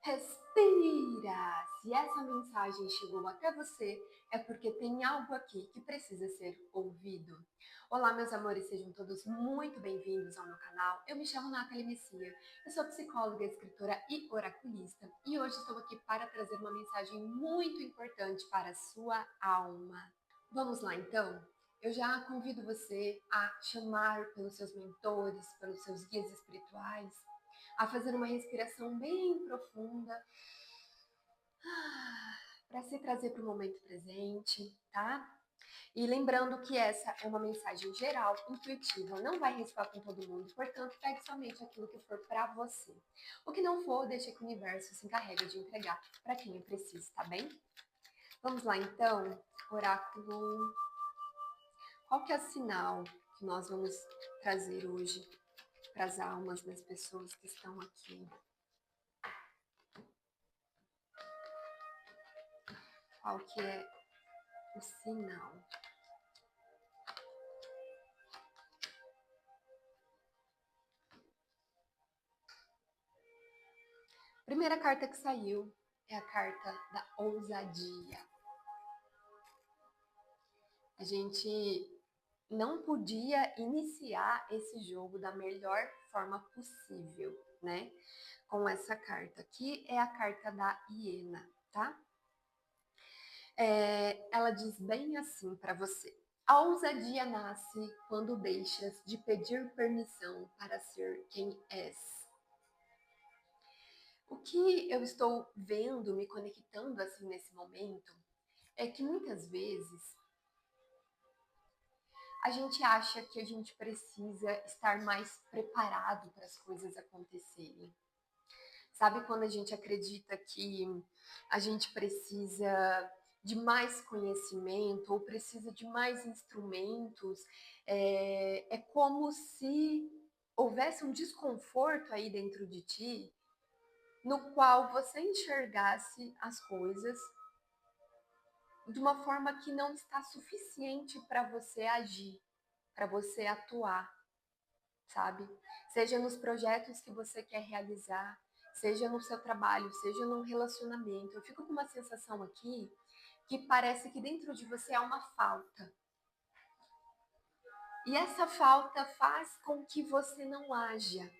Respira! Se essa mensagem chegou até você, é porque tem algo aqui que precisa ser ouvido. Olá, meus amores, sejam todos muito bem-vindos ao meu canal. Eu me chamo Nathalie Messia, eu sou psicóloga, escritora e oraculista, e hoje estou aqui para trazer uma mensagem muito importante para a sua alma. Vamos lá, então? Eu já convido você a chamar pelos seus mentores, pelos seus guias espirituais, a fazer uma respiração bem profunda para se trazer para o momento presente, tá? E lembrando que essa é uma mensagem geral, intuitiva, não vai ressoar com todo mundo, portanto, pegue somente aquilo que for para você. O que não for, deixe que o universo se encarregue de entregar para quem precisa, tá bem? Vamos lá, então, oráculo. Qual que é o sinal que nós vamos trazer hoje para as almas das pessoas que estão aqui? Qual que é o sinal? Primeira carta que saiu é a carta da ousadia. A gente não podia iniciar esse jogo da melhor forma possível, né? Com essa carta. Aqui é a carta da hiena, tá? Ela diz bem assim para você. A ousadia nasce quando deixas de pedir permissão para ser quem és. O que eu estou vendo, me conectando assim nesse momento, é que muitas vezes a gente acha que a gente precisa estar mais preparado para as coisas acontecerem. Sabe quando a gente acredita que a gente precisa de mais conhecimento ou precisa de mais instrumentos? É como se houvesse um desconforto aí dentro de ti, no qual você enxergasse as coisas de uma forma que não está suficiente para você agir, para você atuar, sabe? Seja nos projetos que você quer realizar, seja no seu trabalho, seja num relacionamento. Eu fico com uma sensação aqui que parece que dentro de você há uma falta. E essa falta faz com que você não haja,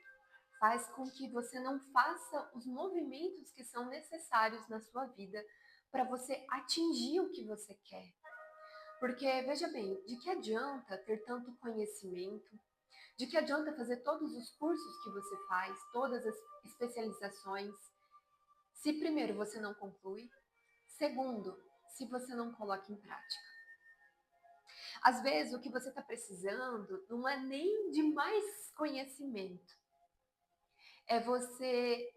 faz com que você não faça os movimentos que são necessários na sua vida para você atingir o que você quer. Porque, veja bem, de que adianta ter tanto conhecimento? De que adianta fazer todos os cursos que você faz, todas as especializações, se primeiro você não conclui, segundo, se você não coloca em prática? Às vezes, o que você está precisando não é nem de mais conhecimento, é você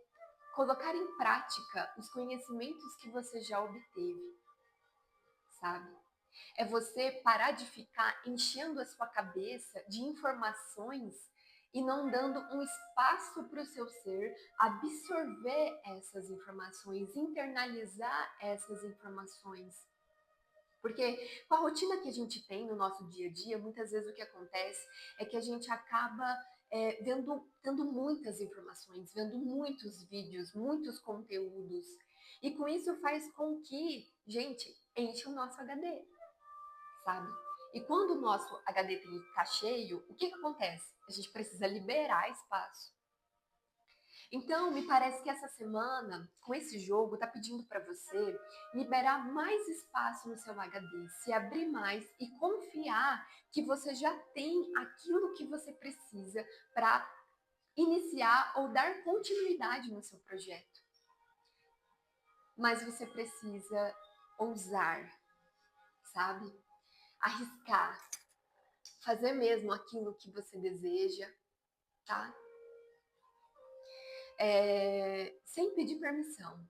colocar em prática os conhecimentos que você já obteve, sabe? É você parar de ficar enchendo a sua cabeça de informações e não dando um espaço para o seu ser absorver essas informações, internalizar essas informações. Porque com a rotina que a gente tem no nosso dia a dia, muitas vezes o que acontece é que a gente acaba tendo muitas informações, vendo muitos vídeos, muitos conteúdos. E com isso faz com que, gente, enche o nosso HD, sabe? E quando o nosso HD está cheio, o que acontece? A gente precisa liberar espaço. Então, me parece que essa semana, com esse jogo, está pedindo para você liberar mais espaço no seu HD, se abrir mais e confiar que você já tem aquilo que você precisa para iniciar ou dar continuidade no seu projeto. Mas você precisa ousar, sabe? Arriscar, fazer mesmo aquilo que você deseja, tá? Sem pedir permissão.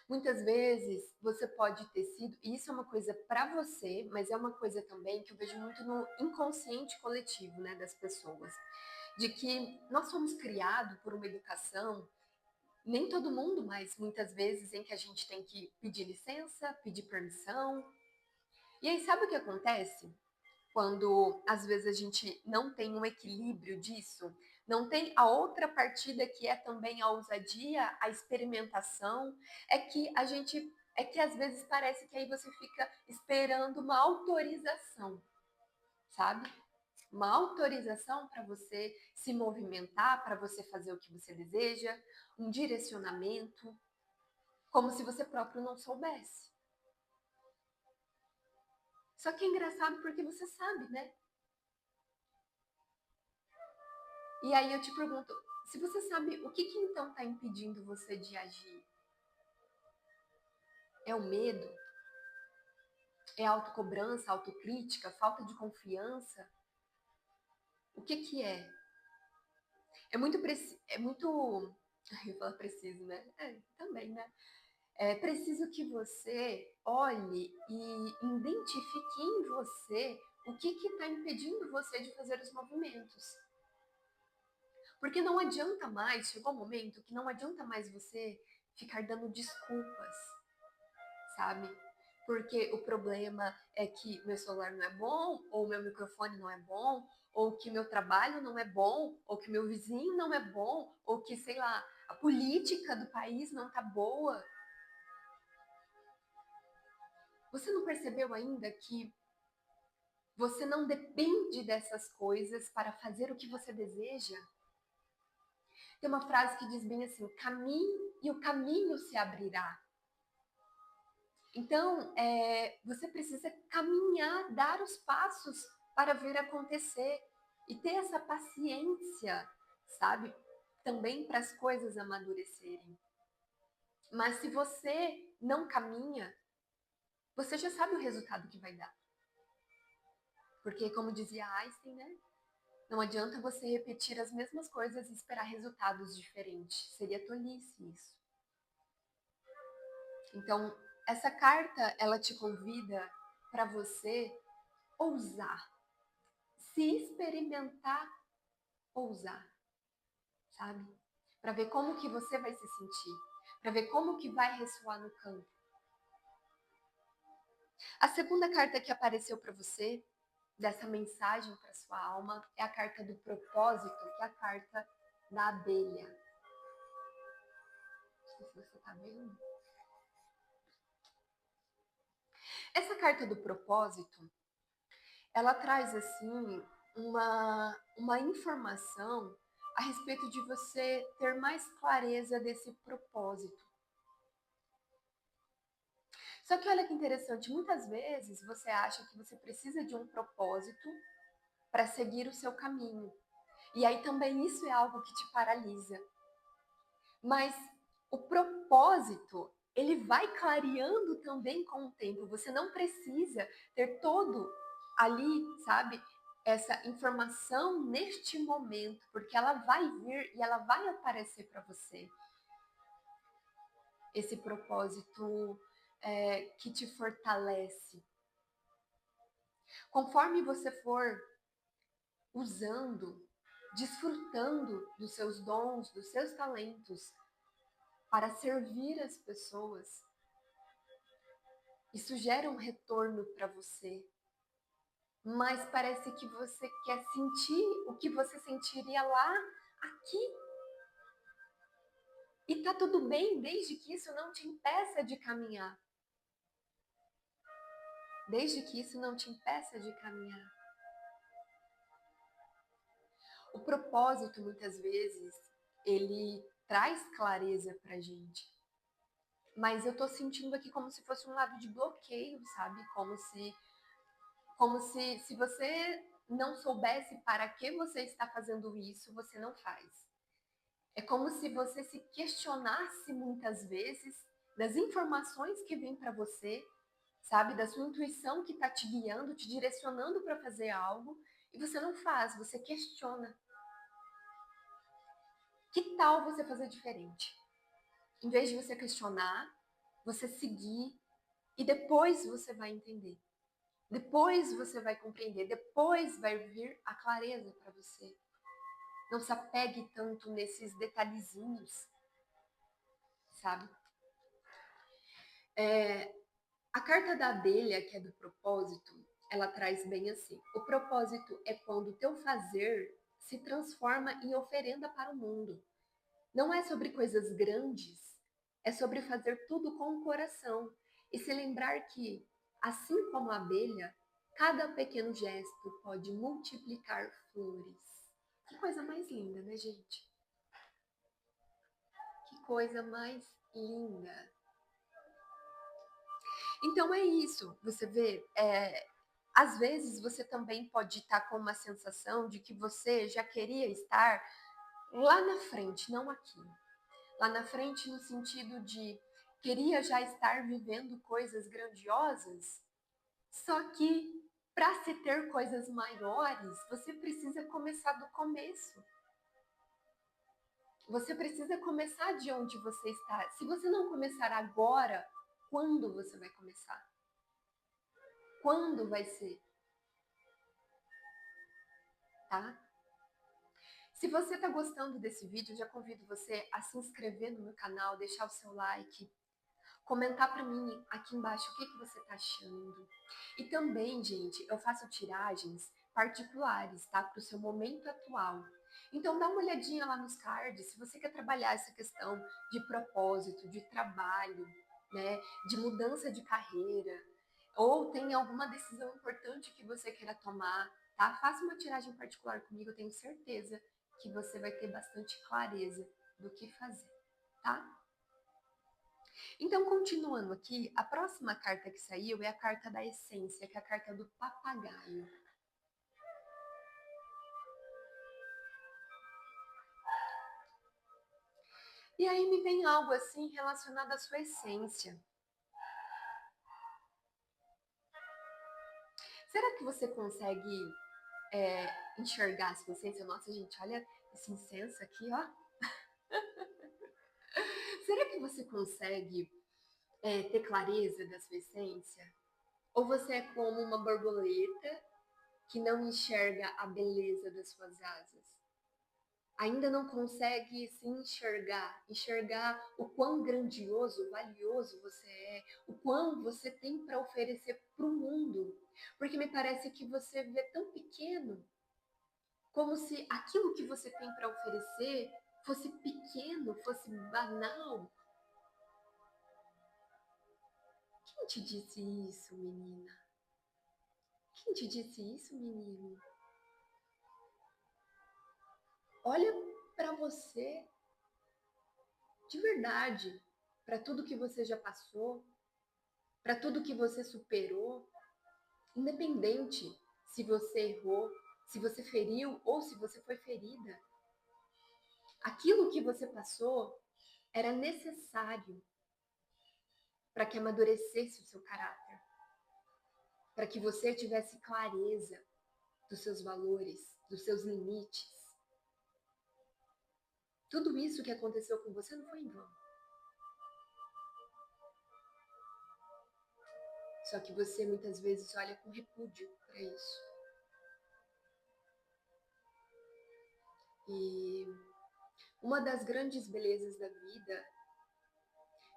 Muitas vezes você pode ter sido, e isso é uma coisa para você, mas é uma coisa também que eu vejo muito no inconsciente coletivo, né, das pessoas, de que nós somos criados por uma educação, nem todo mundo, mas muitas vezes em que a gente tem que pedir licença, pedir permissão. E aí sabe o que acontece? Quando às vezes a gente não tem um equilíbrio disso, Não tem a outra partida que é também a ousadia, a experimentação, é que às vezes parece que aí você fica esperando uma autorização, sabe? Uma autorização para você se movimentar, para você fazer o que você deseja, um direcionamento, como se você próprio não soubesse. Só que é engraçado porque você sabe, né? E aí eu te pergunto, se você sabe, o que então está impedindo você de agir? É o medo? É a autocobrança, autocrítica, falta de confiança? O que é? É muito, eu ia falar preciso, né? Também, né? É preciso que você olhe e identifique em você o que está impedindo você de fazer os movimentos. Porque não adianta mais, chegou um momento que não adianta mais você ficar dando desculpas, sabe? Porque o problema é que meu celular não é bom, ou meu microfone não é bom, ou que meu trabalho não é bom, ou que meu vizinho não é bom, ou que, sei lá, a política do país não tá boa. Você não percebeu ainda que você não depende dessas coisas para fazer o que você deseja? Tem uma frase que diz bem assim: caminhe e o caminho se abrirá. Então, você precisa caminhar, dar os passos para ver acontecer e ter essa paciência, sabe? Também para as coisas amadurecerem. Mas se você não caminha, você já sabe o resultado que vai dar. Porque, como dizia Einstein, né? Não adianta você repetir as mesmas coisas e esperar resultados diferentes. Seria tolice isso. Então, essa carta, ela te convida para você ousar, se experimentar, ousar, sabe? Para ver como que você vai se sentir, para ver como que vai ressoar no campo. A segunda carta que apareceu para você, dessa mensagem para sua alma, é a carta do propósito, que é a carta da abelha. Não sei se você está vendo. Essa carta do propósito, ela traz assim uma informação a respeito de você ter mais clareza desse propósito. Só que olha que interessante, muitas vezes você acha que você precisa de um propósito para seguir o seu caminho. E aí também isso é algo que te paralisa. Mas o propósito, ele vai clareando também com o tempo. Você não precisa ter todo ali, sabe, essa informação neste momento, porque ela vai vir e ela vai aparecer para você. Esse propósito que te fortalece. Conforme você for usando, desfrutando dos seus dons, dos seus talentos, para servir as pessoas, isso gera um retorno para você. Mas parece que você quer sentir o que você sentiria lá, aqui. E tá tudo bem, desde que isso não te impeça de caminhar. Desde que isso não te impeça de caminhar. O propósito, muitas vezes, ele traz clareza pra gente. Mas eu tô sentindo aqui como se fosse um lado de bloqueio, sabe? Como se você não soubesse para que você está fazendo isso, você não faz. É como se você se questionasse muitas vezes das informações que vêm para você, sabe? Da sua intuição que está te guiando, te direcionando para fazer algo, e você não faz, você questiona. Que tal você fazer diferente? Em vez de você questionar, você seguir e depois você vai entender. Depois você vai compreender, depois vai vir a clareza para você. Não se apegue tanto nesses detalhezinhos, sabe? A carta da abelha, que é do propósito, ela traz bem assim: o propósito é quando o teu fazer se transforma em oferenda para o mundo. Não é sobre coisas grandes, é sobre fazer tudo com o coração e se lembrar que, assim como a abelha, cada pequeno gesto pode multiplicar flores. Que coisa mais linda, né, gente? Que coisa mais linda. Então é isso, você vê, às vezes você também pode estar com uma sensação de que você já queria estar lá na frente, não aqui. Lá na frente no sentido de queria já estar vivendo coisas grandiosas, só que para se ter coisas maiores, você precisa começar do começo. Você precisa começar de onde você está. Se você não começar agora, quando você vai começar? Quando vai ser? Tá? Se você está gostando desse vídeo, eu já convido você a se inscrever no meu canal, deixar o seu like, comentar para mim aqui embaixo o que, que você está achando. E também, gente, eu faço tiragens particulares, tá? Para o seu momento atual. Então dá uma olhadinha lá nos cards, se você quer trabalhar essa questão de propósito, de trabalho, né? De mudança de carreira, ou tem alguma decisão importante que você queira tomar, tá? Faça uma tiragem particular comigo, eu tenho certeza que você vai ter bastante clareza do que fazer, tá? Então, continuando aqui, a próxima carta que saiu é a carta da essência, que é a carta do papagaio. E aí me vem algo assim relacionado à sua essência. Será que você consegue enxergar a sua essência? Nossa, gente, olha esse incenso aqui, ó. Será que você consegue ter clareza da sua essência? Ou você é como uma borboleta que não enxerga a beleza das suas asas? Ainda não consegue se enxergar o quão grandioso, valioso você é, o quão você tem para oferecer para o mundo. Porque me parece que você vê tão pequeno, como se aquilo que você tem para oferecer fosse pequeno, fosse banal. Quem te disse isso, menina? Quem te disse isso, menino? Olha para você de verdade, para tudo que você já passou, para tudo que você superou, independente se você errou, se você feriu ou se você foi ferida. Aquilo que você passou era necessário para que amadurecesse o seu caráter, para que você tivesse clareza dos seus valores, dos seus limites. Tudo isso que aconteceu com você não foi em vão. Só que você muitas vezes olha com repúdio para isso. E uma das grandes belezas da vida,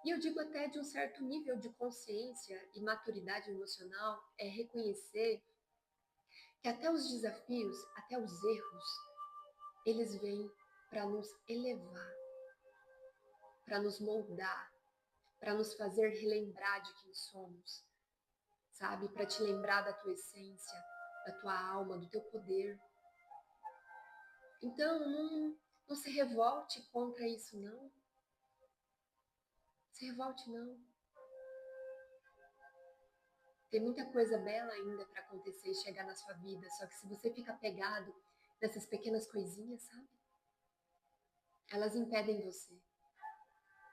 e eu digo até de um certo nível de consciência e maturidade emocional, é reconhecer que até os desafios, até os erros, eles vêm para nos elevar, para nos moldar, para nos fazer relembrar de quem somos, sabe? Para te lembrar da tua essência, da tua alma, do teu poder. Então, não se revolte contra isso, não. Se revolte, não. Tem muita coisa bela ainda para acontecer e chegar na sua vida, só que se você fica apegado nessas pequenas coisinhas, sabe? Elas impedem você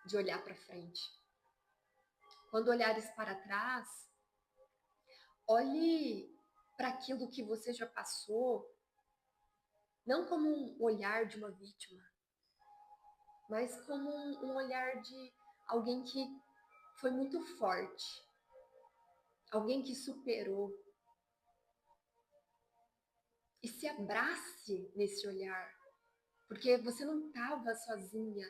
de olhar para frente. Quando olhares para trás, olhe para aquilo que você já passou, não como um olhar de uma vítima, mas como um olhar de alguém que foi muito forte, alguém que superou. E se abrace nesse olhar, porque você não estava sozinha.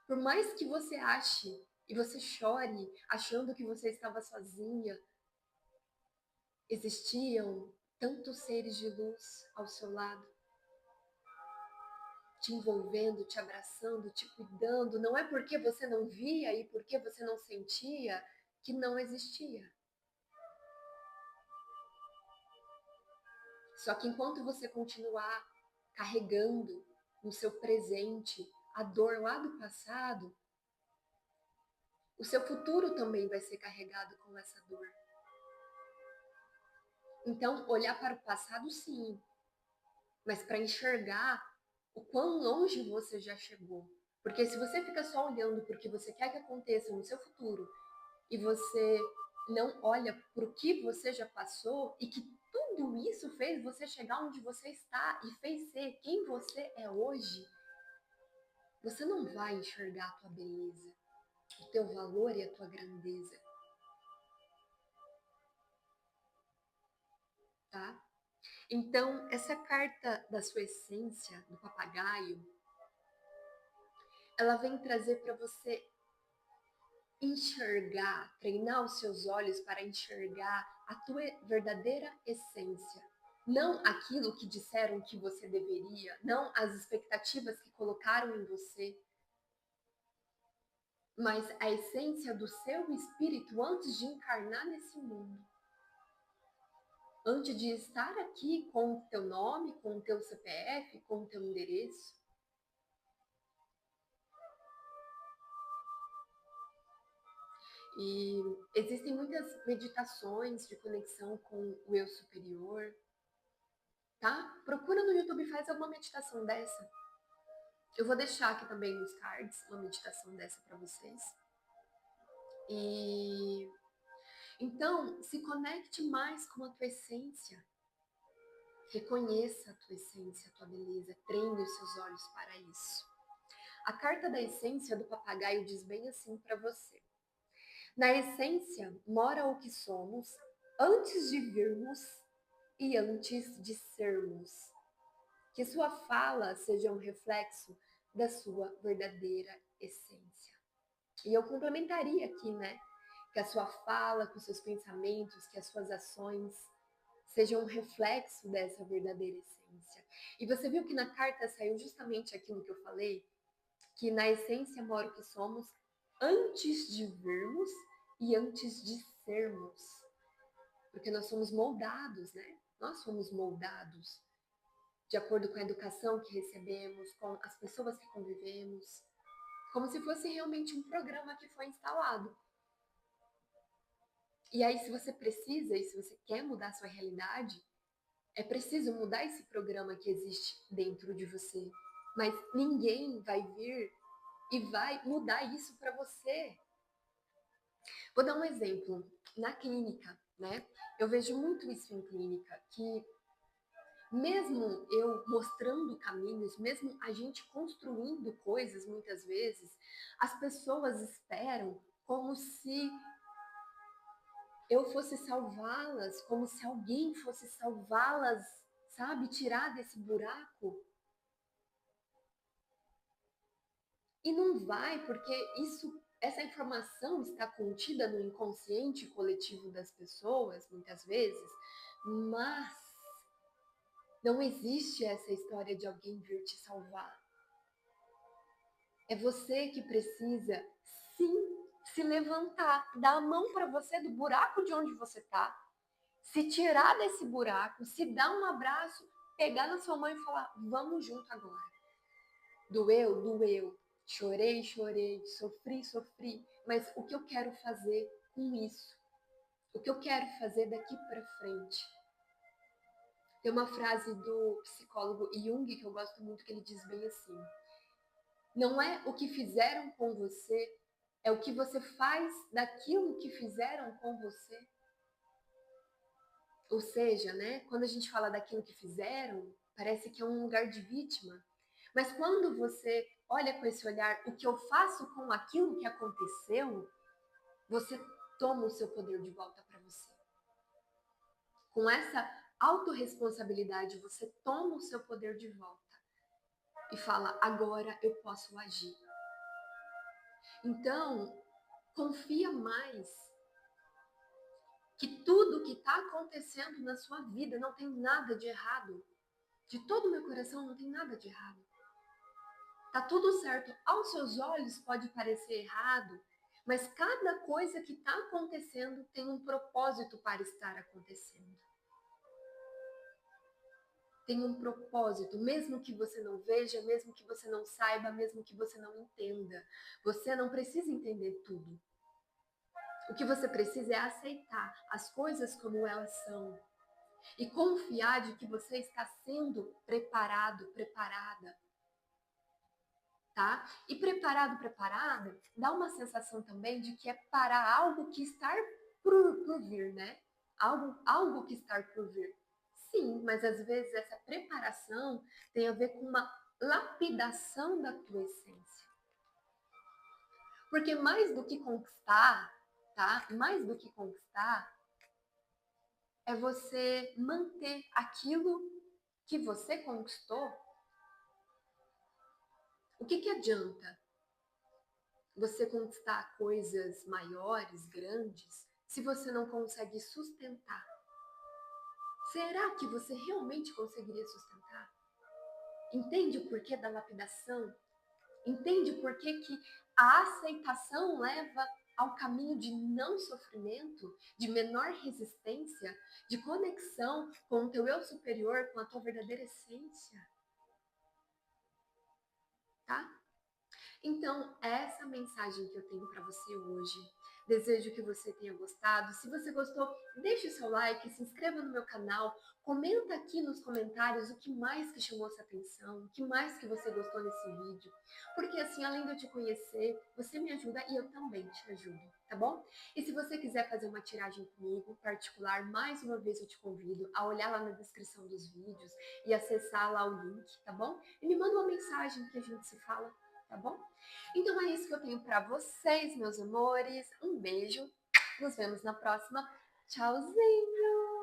Por mais que você ache e você chore achando que você estava sozinha, existiam tantos seres de luz ao seu lado. te envolvendo, te abraçando, te cuidando. Não é porque você não via e porque você não sentia que não existia. Só que enquanto você continuar carregando no seu presente a dor lá do passado, o seu futuro também vai ser carregado com essa dor. Então, olhar para o passado, sim, mas para enxergar o quão longe você já chegou. Porque se você fica só olhando porque você quer que aconteça no seu futuro e você não olha para o que você já passou e que tudo isso fez você chegar onde você está e fez ser quem você é hoje, você não vai enxergar a tua beleza, o teu valor e a tua grandeza, tá? Então, essa carta da sua essência, do papagaio, ela vem trazer para você enxergar, treinar os seus olhos para enxergar a tua verdadeira essência. Não aquilo que disseram que você deveria, não as expectativas que colocaram em você, mas a essência do seu espírito antes de encarnar nesse mundo. Antes de estar aqui com o teu nome, com o teu CPF, com o teu endereço. E existem muitas meditações de conexão com o eu superior, tá? Procura no YouTube, faz alguma meditação dessa. Eu vou deixar aqui também nos cards uma meditação dessa para vocês. E então, se conecte mais com a tua essência. Reconheça a tua essência, a tua beleza, treine os seus olhos para isso. A carta da essência do papagaio diz bem assim para você. Na essência mora o que somos antes de virmos e antes de sermos. Que sua fala seja um reflexo da sua verdadeira essência. E eu complementaria aqui, né? Que a sua fala, que os seus pensamentos, que as suas ações sejam um reflexo dessa verdadeira essência. E você viu que na carta saiu justamente aquilo que eu falei? Que na essência mora o que somos antes de virmos e antes de sermos. Porque nós somos moldados, né? Nós somos moldados de acordo com a educação que recebemos, com as pessoas que convivemos, como se fosse realmente um programa que foi instalado. E aí, se você precisa e se você quer mudar a sua realidade, é preciso mudar esse programa que existe dentro de você. Mas ninguém vai vir e vai mudar isso para você. Vou dar um exemplo. Na clínica, né? Eu vejo muito isso em clínica, que mesmo eu mostrando caminhos, mesmo a gente construindo coisas muitas vezes, as pessoas esperam como se eu fosse salvá-las, como se alguém fosse salvá-las, sabe? Tirar desse buraco. E não vai, porque essa informação está contida no inconsciente coletivo das pessoas, muitas vezes, mas não existe essa história de alguém vir te salvar. É você que precisa, sim, se levantar, dar a mão para você do buraco de onde você está, se tirar desse buraco, se dar um abraço, pegar na sua mão e falar: vamos junto agora. Doeu, doeu. Chorei, chorei. Sofri, sofri. Mas o que eu quero fazer com isso? O que eu quero fazer daqui para frente? Tem uma frase do psicólogo Jung que eu gosto muito, que ele diz bem assim: não é o que fizeram com você, é o que você faz daquilo que fizeram com você. Ou seja, né, quando a gente fala daquilo que fizeram, parece que é um lugar de vítima. Mas quando você olha com esse olhar, o que eu faço com aquilo que aconteceu, você toma o seu poder de volta para você. Com essa autorresponsabilidade, você toma o seu poder de volta e fala: agora eu posso agir. Então, confia mais que tudo que está acontecendo na sua vida não tem nada de errado. De todo o meu coração, não tem nada de errado. Tá tudo certo. Aos seus olhos pode parecer errado, mas cada coisa que está acontecendo tem um propósito para estar acontecendo. Tem um propósito, mesmo que você não veja, mesmo que você não saiba, mesmo que você não entenda. Você não precisa entender tudo. O que você precisa é aceitar as coisas como elas são e confiar de que você está sendo preparado, preparada, tá? E preparado, preparada, dá uma sensação também de que é para algo que está por vir, né? Algo que está por vir. Sim, mas às vezes essa preparação tem a ver com uma lapidação da tua essência. Porque mais do que conquistar, tá? Mais do que conquistar, é você manter aquilo que você conquistou. O que adianta você conquistar coisas maiores, grandes, se você não consegue sustentar? Será que você realmente conseguiria sustentar? Entende o porquê da lapidação? Entende o porquê que a aceitação leva ao caminho de não sofrimento, de menor resistência, de conexão com o teu eu superior, com a tua verdadeira essência, tá? Então, essa mensagem que eu tenho para você hoje. Desejo que você tenha gostado. Se você gostou, deixe o seu like, se inscreva no meu canal, comenta aqui nos comentários o que mais que chamou sua atenção, o que mais que você gostou nesse vídeo. Porque assim, além de eu te conhecer, você me ajuda e eu também te ajudo, tá bom? E se você quiser fazer uma tiragem comigo, particular, mais uma vez eu te convido a olhar lá na descrição dos vídeos e acessar lá o link, tá bom? E me manda uma mensagem que a gente se fala, tá bom? Então é isso que eu tenho para vocês, meus amores. Um beijo. Nos vemos na próxima. Tchauzinho!